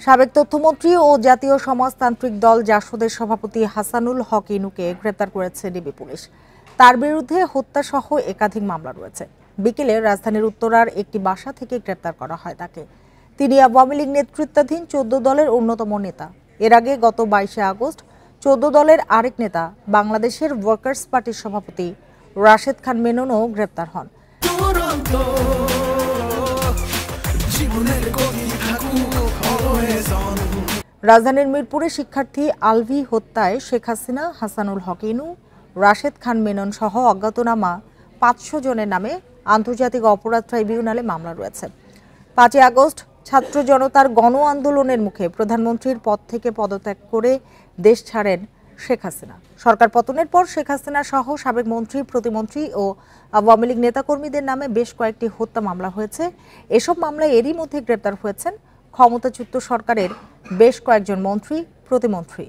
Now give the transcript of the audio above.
সাবেক তথ্যমন্ত্রী ও জাতীয় সমাজতান্ত্রিক দল জাসদের সভাপতি হাসানুল হক ইনুকে গ্রেপ্তার করেছে ডিবি পুলিশ। তার বিরুদ্ধে হত্যাসহ একাধিক মামলা রয়েছে। বিকেলে রাজধানীর উত্তরার একটি বাসা থেকে গ্রেপ্তার করা হয় তাকে। তিনি আওয়ামী লীগ নেতৃত্বাধীন ১৪ দলের অন্যতম নেতা। এর আগে গত ২২শে আগস্ট ১৪ দলের আরেক নেতা বাংলাদেশের ওয়ার্কার্স পার্টির সভাপতি রাশেদ খান মেননও গ্রেপ্তার হন। রাজধানীর মিরপুরে শিক্ষার্থী আলভি হত্যায় শেখ হাসিনা, হাসানুল হক ইনু, রাশেদ খান মেনন সহ অজ্ঞাতনামা ৫০০ জনের নামে আন্তর্জাতিক অপরাধ ট্রাইব্যুনালে মামলা রয়েছে। ৫ই আগস্ট ছাত্র জনতার গণ আন্দোলনের মুখে প্রধানমন্ত্রীর পদ থেকে পদত্যাগ করে দেশ ছাড়েন শেখ হাসিনা। সরকার পতনের পর শেখ হাসিনা সহ সাবেক মন্ত্রী, প্রতিমন্ত্রী ও আওয়ামী লীগ নেতাকর্মীদের নামে বেশ কয়েকটি হত্যা মামলা হয়েছে। এসব মামলায় এরই মধ্যে গ্রেপ্তার হয়েছেন ক্ষমতাচ্যুত সরকারের বেশ কয়েকজন মন্ত্রী, প্রতিমন্ত্রী।